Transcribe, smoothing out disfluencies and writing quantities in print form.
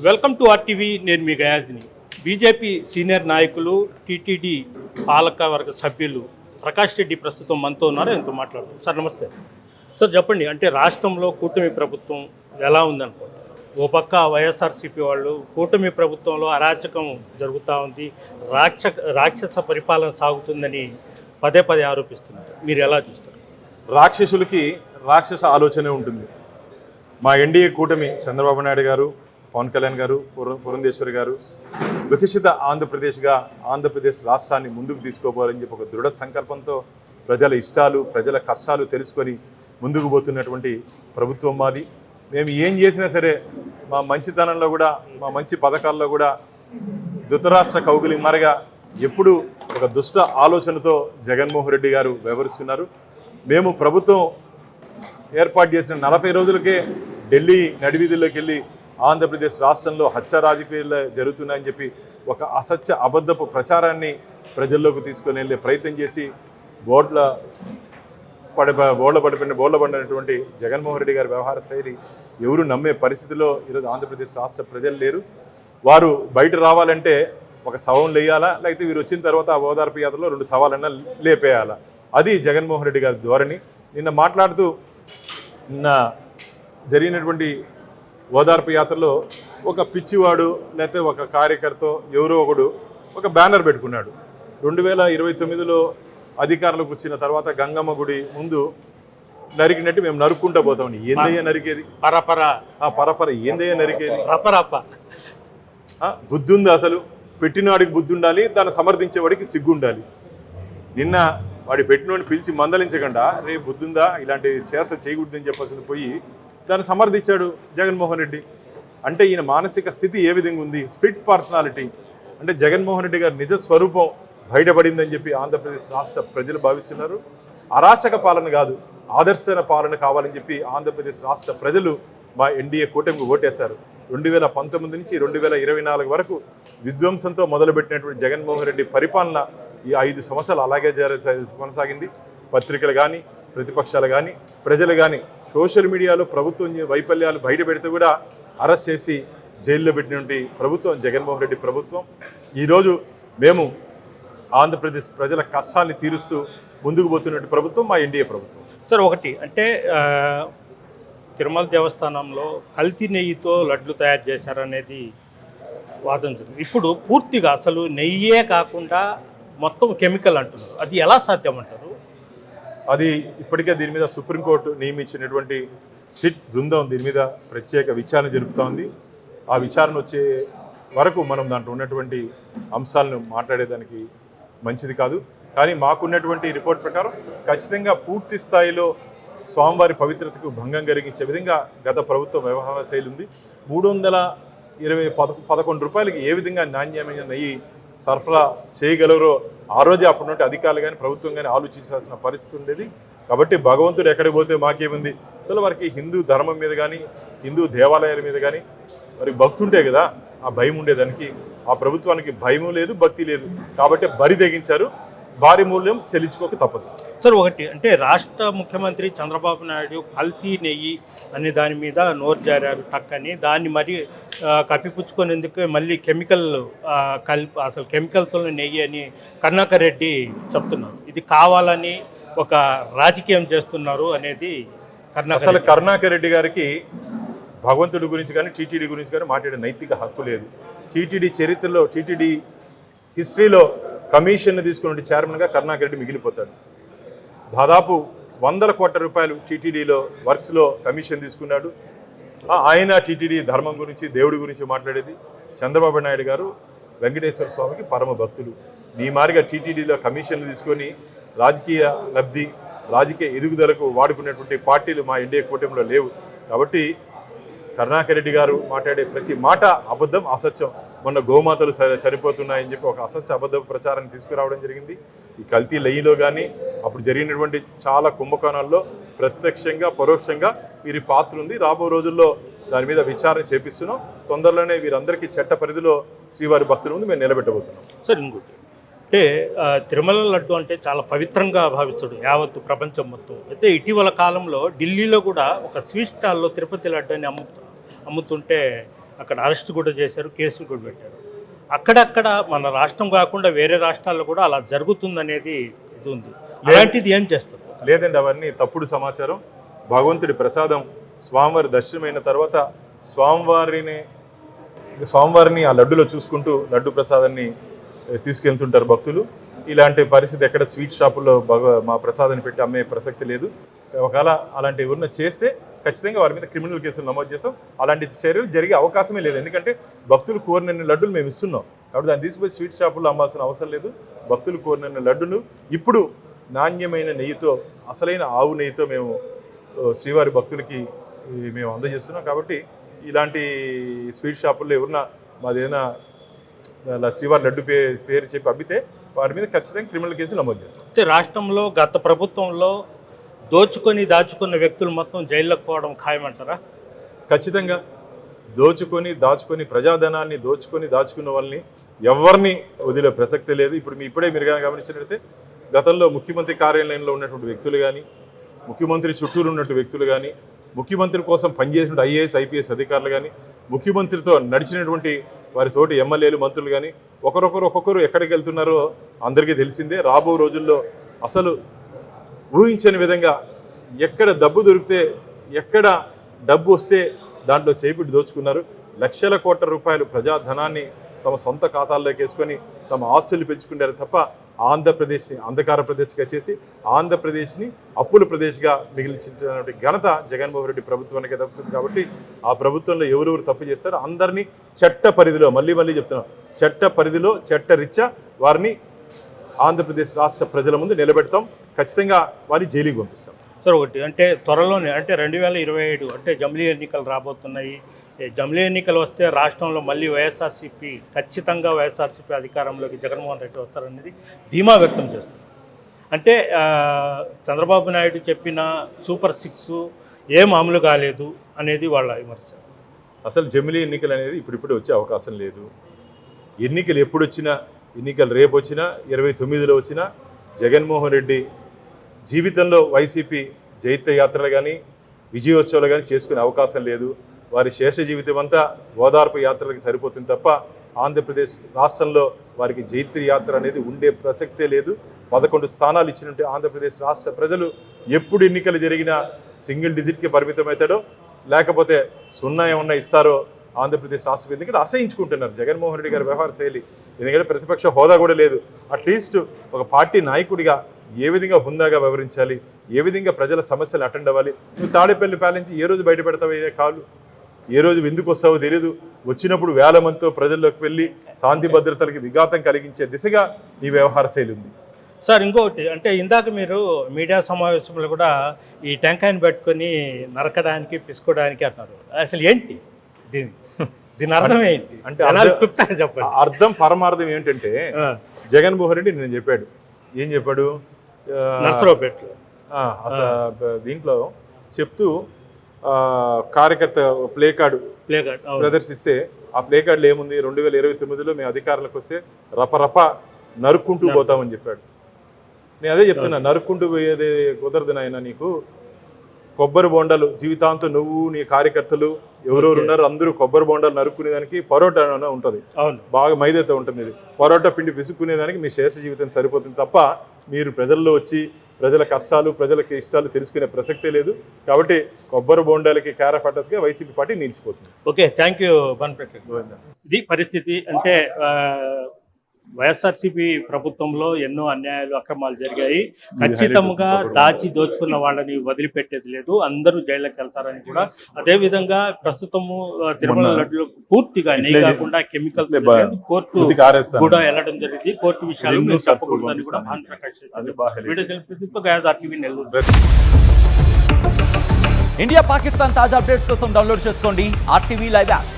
Welcome to RTV. నేను మీ గయాజ్ని. BJP senior నాయకులు TTD పాలకవర్గ సభ్యులు ప్రకాష్ రెడ్డి ప్రస్తుతం మనతో ఉన్నారు. ఎంతో మాట్లాడుతాం. సార్ నమస్తే. సార్ చెప్పండి, అంటే రాష్ట్రంలో కూటమి ప్రభుత్వం ఎలా ఉందనుకుంటారు? ఓ పక్క వైఎస్ఆర్సీపీ వాళ్ళు కూటమి ప్రభుత్వంలో అరాచకం జరుగుతూ ఉంది, రాక్షస పరిపాలన సాగుతుందని పదే పదే ఆరోపిస్తున్నారు. మీరు ఎలా చూస్తారు? రాక్షసులకి రాక్షస ఆలోచనే ఉంటుంది. మా ఎన్డీఏ కూటమి చంద్రబాబు నాయుడు గారు, పవన్ కళ్యాణ్ గారు, పురంధేశ్వరి గారు వికసిత ఆంధ్రప్రదేశ్గా ఆంధ్రప్రదేశ్ రాష్ట్రాన్ని ముందుకు తీసుకోపోవాలని చెప్పి ఒక దృఢ సంకల్పంతో ప్రజల ఇష్టాలు, ప్రజల కష్టాలు తెలుసుకొని ముందుకు పోతున్నటువంటి ప్రభుత్వం మాది. మేము ఏం చేసినా సరే మా మంచితనంలో కూడా, మా మంచి పథకాల్లో కూడా ధృతరాష్ట్ర కౌగులి మారగా ఎప్పుడు ఒక దుష్ట ఆలోచనతో జగన్మోహన్ రెడ్డి గారు వ్యవహరిస్తున్నారు. మేము ప్రభుత్వం ఏర్పాటు చేసిన 40 రోజులకే ఢిల్లీ నడివీధుల్లోకి వెళ్ళి ఆంధ్రప్రదేశ్ రాష్ట్రంలో హత్య రాజకీయాలు జరుగుతున్నాయని చెప్పి ఒక అసత్య అబద్ధపు ప్రచారాన్ని ప్రజల్లోకి తీసుకొని వెళ్ళే ప్రయత్నం చేసి బోర్ల పడినటువంటి జగన్మోహన్ రెడ్డి గారి వ్యవహార శైలి ఎవరు నమ్మే పరిస్థితిలో ఈరోజు ఆంధ్రప్రదేశ్ రాష్ట్ర ప్రజలు లేరు. వారు బయట రావాలంటే ఒక శవం లేయాలా, లేకపోతే వీరు వచ్చిన తర్వాత ఆ ఓదార్పు యాత్రలో 2 సవాలన్నా లేపేయాలా. అది జగన్మోహన్ రెడ్డి గారి ధోరణి. నిన్న మాట్లాడుతూ నిన్న జరిగినటువంటి ఓదార్పు యాత్రలో ఒక పిచ్చివాడు లేకపోతే ఒక కార్యకర్త ఎవరో ఒకడు ఒక బ్యానర్ పెట్టుకున్నాడు. 2029లో అధికారులకు వచ్చిన తర్వాత గంగమ్మ గుడి ముందు నరికినట్టు మేము నరుక్కుంటూ పోతామని. ఏందయ్యా నరికేది? పరపర ఏందయ్యా నరికేది? బుద్ధి ఉంది? అసలు పెట్టినవాడికి బుద్ధి ఉండాలి, దాన్ని సమర్థించేవాడికి సిగ్గు ఉండాలి. నిన్న వాడి పెట్టినోడిని పిలిచి మందలించకుండా రే బుద్ధుందా, ఇలాంటి చేయకూడదని చెప్పాల్సింది పోయి దాన్ని సమర్థించాడు జగన్మోహన్ రెడ్డి. అంటే ఈయన మానసిక స్థితి ఏ విధంగా ఉంది? Split personality. అంటే జగన్మోహన్ రెడ్డి గారి నిజ స్వరూపం బయటపడిందని చెప్పి ఆంధ్రప్రదేశ్ రాష్ట్ర ప్రజలు భావిస్తున్నారు. అరాచక పాలన కాదు, ఆదర్శన పాలన కావాలని చెప్పి ఆంధ్రప్రదేశ్ రాష్ట్ర ప్రజలు మా ఎన్డీఏ కూటమికి ఓటేశారు. 2019 నుంచి 2024 వరకు విధ్వంసంతో మొదలుపెట్టినటువంటి జగన్మోహన్ రెడ్డి పరిపాలన ఈ 5 సంవత్సరాలు అలాగే కొనసాగింది. పత్రికలు కానీ, ప్రతిపక్షాలు కానీ, ప్రజలు కానీ సోషల్ మీడియాలో ప్రభుత్వం వైఫల్యాలు బయట పెడితే కూడా అరెస్ట్ చేసి జైల్లో పెట్టినటువంటి ప్రభుత్వం జగన్మోహన్ రెడ్డి ప్రభుత్వం. ఈరోజు మేము ఆంధ్రప్రదేశ్ ప్రజల కష్టాన్ని తీరుస్తూ ముందుకు పోతున్నట్టు ప్రభుత్వం మా ఎన్డీఏ ప్రభుత్వం. సార్ ఒకటి అంటే తిరుమల దేవస్థానంలో కల్తీ నెయ్యితో లడ్లు తయారు చేశారనేది వాదన జరిగింది. ఇప్పుడు పూర్తిగా అసలు నెయ్యే కాకుండా మొత్తం కెమికల్ అంటున్నారు. అది ఎలా సాధ్యం అంటారు? అది ఇప్పటికే దీని మీద సుప్రీంకోర్టు నియమించినటువంటి సిట్ బృందం దీని మీద ప్రత్యేక విచారణ జరుపుతూ ఉంది. ఆ విచారణ వచ్చే వరకు మనం దాంట్లో ఉన్నటువంటి అంశాలను మాట్లాడేదానికి మంచిది కాదు. కానీ మాకున్నటువంటి రిపోర్ట్ ప్రకారం ఖచ్చితంగా పూర్తి స్థాయిలో స్వామివారి పవిత్రతకు భంగం కలిగించే విధంగా గత ప్రభుత్వ వ్యవహార శైలి ఉంది. 311 రూపాయలకి ఏ విధంగా నాణ్యమైన నెయ్యి సరఫరా చేయగలరో ఆ రోజే అప్పటి నుండి అధికారులు కానీ ప్రభుత్వం కానీ ఆలోచించాల్సిన పరిస్థితి ఉండేది. కాబట్టి భగవంతుడు ఎక్కడికి పోతే మాకేముంది? అసలు వారికి హిందూ ధర్మం మీద కానీ, హిందూ దేవాలయాల మీద కానీ వారికి భక్తి ఉంటే కదా ఆ భయం ఉండేదానికి. ఆ ప్రభుత్వానికి భయం లేదు, భక్తి లేదు. కాబట్టి బరి తెగించారు. భారీ మూల్యం చెల్లించుకోక తప్పదు. సార్ ఒకటి అంటే రాష్ట్ర ముఖ్యమంత్రి చంద్రబాబు నాయుడు కల్తీ నెయ్యి అనే దాని మీద నోరు జారారు టక్కని. దాన్ని మరి కప్పిపుచ్చుకునేందుకు మళ్ళీ కెమికల్ అసలు కెమికల్తో నెయ్యి అని కరుణాకర్ రెడ్డి చెప్తున్నారు. ఇది కావాలని ఒక రాజకీయం చేస్తున్నారు అనేది అసలు కరుణాకర్ రెడ్డి గారికి భగవంతుడి గురించి కానీ టీటీడీ గురించి కానీ మాట్లాడే నైతిక హక్కు లేదు. టీటీడీ చరిత్రలో, టీటీడీ హిస్టరీలో కమిషన్ తీసుకున్న చైర్మన్గా కరుణాకర్ రెడ్డి మిగిలిపోతాడు. దాదాపు 100 కోట్ల రూపాయలు టీటీడీలో వర్క్స్లో కమిషన్ తీసుకున్నాడు. ఆయన టీటీడీ ధర్మం గురించి, దేవుడి గురించి మాట్లాడేది. చంద్రబాబు నాయుడు గారు వెంకటేశ్వర స్వామికి పరమ భక్తులు. నీ మారిగా టీటీడీలో కమిషన్లు తీసుకొని రాజకీయ లబ్ధి, రాజకీయ ఎదుగుదలకు వాడుకునేటువంటి పార్టీలు మా ఎన్డీఏ కూటమిలో లేవు. కాబట్టి కరుణాకర్ రెడ్డి గారు మాట్లాడే ప్రతి మాట అబద్ధం, అసత్యం. మొన్న గోమాతలు చనిపోతున్నాయని చెప్పి ఒక అసత్య అబద్ధ ప్రచారాన్ని తీసుకురావడం జరిగింది. ఈ కల్తీ లయ్యిలో కానీ అప్పుడు జరిగినటువంటి చాలా కుంభకోణాల్లో ప్రత్యక్షంగా పరోక్షంగా వీరి పాత్ర ఉంది. రాబో రోజుల్లో దాని మీద విచారణ చేపిస్తున్నాం. తొందరలోనే వీరందరికీ చట్ట పరిధిలో శ్రీవారి భక్తుల ముందు మేము నిలబెట్టబోతున్నాం. సార్ ఇంకోటి అంటే తిరుమల లడ్డు అంటే చాలా పవిత్రంగా భావిస్తాడు యావత్తు ప్రపంచం మొత్తం. అయితే ఇటీవల కాలంలో ఢిల్లీలో కూడా ఒక స్వీట్ స్టాల్లో తిరుపతి లడ్డు అని అమ్ముతుంటే అక్కడ అరెస్ట్ కూడా చేశారు, కేసులు కూడా పెట్టారు. అక్కడక్కడ మన రాష్ట్రం కాకుండా వేరే రాష్ట్రాల్లో కూడా అలా జరుగుతుందనేది ఇది ఉంది. అలాంటిది ఏం చేస్తారు? లేదండి, అవన్నీ తప్పుడు సమాచారం. భగవంతుడి ప్రసాదం స్వామివారి దర్శనమైన తర్వాత స్వామివారిని ఆ లడ్డులో చూసుకుంటూ లడ్డు ప్రసాదాన్ని తీసుకెళ్తుంటారు భక్తులు. ఇలాంటి పరిస్థితి ఎక్కడ స్వీట్ షాపుల్లో మా ప్రసాదాన్ని పెట్టి అమ్మే ప్రసక్తి లేదు. ఒకవేళ అలాంటి ఎవరైనా చేస్తే ఖచ్చితంగా వారి మీద క్రిమినల్ కేసులు నమోదు చేస్తాం. అలాంటి చర్యలు జరిగే అవకాశమే లేదు. ఎందుకంటే భక్తులు కోరినన్ని లడ్డులు మేము ఇస్తున్నాం కాబట్టి దాన్ని తీసుకుపోయి స్వీట్ షాపుల్లో అమ్మాల్సిన అవసరం లేదు. భక్తులు కోరినన్ని లడ్డును ఇప్పుడు నాణ్యమైన నెయ్యితో, అసలైన ఆవు నెయ్యితో మేము శ్రీవారి భక్తులకి మేము అందజేస్తున్నాం. కాబట్టి ఇలాంటి స్వీట్ షాపుల్లో ఎవరన్నా మాదేదైనా శ్రీవారి లడ్డు పేరు చెప్పి అమ్మితే వారి మీద ఖచ్చితంగా క్రిమినల్ కేసులు నమోదు చేస్తాం. రాష్ట్రంలో గత ప్రభుత్వంలో దాచుకున్న వ్యక్తులు మొత్తం జైల్లోకి పోవడం ఖాయమంటారా? ఖచ్చితంగా దాచుకొని ప్రజాధనాన్ని దాచుకున్న వాళ్ళని ఎవరిని వదిలే ప్రసక్తి లేదు. ఇప్పుడే మీరు కానీ గమనించినట్లయితే గతంలో ముఖ్యమంత్రి కార్యాలయంలో ఉన్నటువంటి వ్యక్తులు కానీ, ముఖ్యమంత్రి చుట్టూరు ఉన్నటువంటి వ్యక్తులు కానీ, ముఖ్యమంత్రి కోసం పనిచేసినటువంటి ఐఏఎస్ ఐపీఎస్ అధికారులు కానీ, ముఖ్యమంత్రితో నడిచినటువంటి వారి తోటి ఎమ్మెల్యేలు మంత్రులు కానీ ఒక్కొక్కరు ఎక్కడికి వెళ్తున్నారో అందరికీ తెలిసిందే. రాబో రోజుల్లో అసలు ఊహించని విధంగా ఎక్కడ డబ్బు దొరికితే, ఎక్కడ డబ్బు వస్తే దాంట్లో చేపిట్టి దోచుకున్నారు. లక్షల కోట్ల రూపాయలు ప్రజాధనాన్ని తమ సొంత ఖాతాల్లోకి వేసుకొని తమ ఆస్తులు పెంచుకున్నారు తప్ప ఆంధ్రప్రదేశ్ని అంధకార ప్రదేశ్గా చేసి ఆంధ్రప్రదేశ్ని అప్పుల ప్రదేశ్గా మిగిల్చినటువంటి ఘనత జగన్మోహన్ రెడ్డి ప్రభుత్వానికి దక్కుతుంది. కాబట్టి ఆ ప్రభుత్వంలో ఎవరెవరు తప్పు చేస్తారో అందరినీ చట్ట పరిధిలో, మళ్ళీ చెప్తున్నాం, చట్ట పరిధిలో చట్టరీత్యా వారిని ఆంధ్రప్రదేశ్ రాష్ట్ర ప్రజల ముందు నిలబెడతాం. ఖచ్చితంగా వారిని జైలుకి పంపిస్తాం. సార్, ఒకటి అంటే త్వరలోనే అంటే 2027 అంటే జమిలీ ఎన్నికలు రాబోతున్నాయి. జమిలీ ఎన్నికలు వస్తే రాష్ట్రంలో మళ్ళీ ఖచ్చితంగా వైఎస్ఆర్సీపీ అధికారంలోకి జగన్మోహన్ రెడ్డి వస్తారనేది ధీమా వ్యక్తం చేస్తుంది. అంటే చంద్రబాబు నాయుడు చెప్పిన సూపర్ 6 ఏం అమలు కాలేదు అనేది వాళ్ళ విమర్శ. అసలు జమిలీ ఎన్నికలు అనేది ఇప్పుడిప్పుడే వచ్చే అవకాశం లేదు. ఎన్నికలు ఎప్పుడు వచ్చినా, ఎన్నికలు రేపు వచ్చినా, 29లో వచ్చినా జగన్మోహన్ రెడ్డి జీవితంలో వైసీపీ జైత్య యాత్రలు కానీ విజయోత్సవాలు కానీ చేసుకునే అవకాశం లేదు. వారి శేష జీవితం అంతా ఓదార్పు యాత్రలకు సరిపోతుంది తప్ప ఆంధ్రప్రదేశ్ రాష్ట్రంలో వారికి జైత్య యాత్ర అనేది ఉండే ప్రసక్తే లేదు. 11 స్థానాలు ఇచ్చినట్టు ఆంధ్రప్రదేశ్ రాష్ట్ర ప్రజలు ఎప్పుడు ఎన్నికలు జరిగినా సింగిల్ డిజిట్కి పరిమితమవుతాడో లేకపోతే 0 ఏమన్నా ఇస్తారో ఆంధ్రప్రదేశ్ రాష్ట్ర ఎందుకంటే అసహించుకుంటున్నారు జగన్మోహన్ రెడ్డి గారి వ్యవహార శైలి. ఎందుకంటే ప్రతిపక్ష హోదా కూడా లేదు. అట్లీస్ట్ ఒక పార్టీ నాయకుడిగా ఏ విధంగా హుందాగా వ్యవహరించాలి, ఏ విధంగా ప్రజల సమస్యలు అటెండ్ అవ్వాలి. నువ్వు తాడేపల్లి పాలించి ఏ రోజు బయట పెడతావు ఇదే కాలు, ఏ రోజు ఎందుకు వస్తావో తెలియదు. వచ్చినప్పుడు వేల మందితో ప్రజల్లోకి వెళ్ళి శాంతి భద్రతలకి విఘాతం కలిగించే దిశగా నీ వ్యవహార శైలి ఉంది. సార్, ఇంకొకటి అంటే ఇందాక మీరు మీడియా సమావేశంలో కూడా ఈ టెంకాయని పెట్టుకొని నరకడానికి పిసుకోవడానికి అన్నారు. అసలు ఏంటి దీని అర్థం ఏంటి అంటే చెప్పండి. అర్థం పరమార్థం ఏంటంటే జగన్మోహన్ రెడ్డి నేను చెప్పాడు. ఏం చెప్పాడు? నర్సరావుపేటలో దీంట్లో చెప్తూ కార్యకర్త ప్లే కార్డు ప్రదర్శిస్తే ఆ ప్లే కార్డులో ఏముంది, 2029లో మేము అధికారంలోకి వస్తే రపరప నరుక్కుంటూ పోతామని చెప్పాడు. నేను అదే చెప్తున్నా, నరుక్కుంటూ పోయేది కుదరదు నాయన. నీకు కొబ్బరి బొండాలు జీవితాంతం నువ్వు నీ కార్యకర్తలు ఎవరెవరు ఉన్నారు అందరూ కొబ్బరి బొండాలు నరుక్కునేదానికి పరోటా ఉంటుంది, బాగా మైదాతో ఉంటుంది. ఇది పరోటా పిండి పిసుక్కునేదానికి మీ శేష జీవితం సరిపోతుంది తప్ప మీరు ప్రజల్లో వచ్చి ప్రజల కష్టాలు ప్రజలకి ఇష్టాలు తెలుసుకునే ప్రసక్తే లేదు. కాబట్టి కొబ్బరి బొండాలకి కేర్ ఆఫ్ అడ్రస్గా వైసీపీ పార్టీ నిలిచిపోతుంది. Okay, thank you Banprakash. ఇది పరిస్థితి. అంటే వైఎస్ఆర్సీపీ ప్రభుత్వంలో ఎన్నో అన్యాయాలు అక్రమాలు జరిగాయి. ఖచ్చితంగా దోచుకున్న వాళ్ళని వదిలిపెట్టేది లేదు, అందరూ జైళ్ళకి వెళ్తారని కూడా. అదేవిధంగా ప్రస్తుతము తిరుమల లడ్డులో పూర్తిగా నెయ్యి కాకుండా కెమికల్స్ కోర్టు కూడా వెళ్ళడం జరిగింది. కోర్టు విషయాలు చెప్పకూడదని కూడా భానుప్రకాష్ నెల్లూరు. ఇండియా పాకిస్తాన్ తాజా అప్డేట్స్ కోసం డౌన్లోడ్ చేసుకోండి RTV లైవ్ యాప్.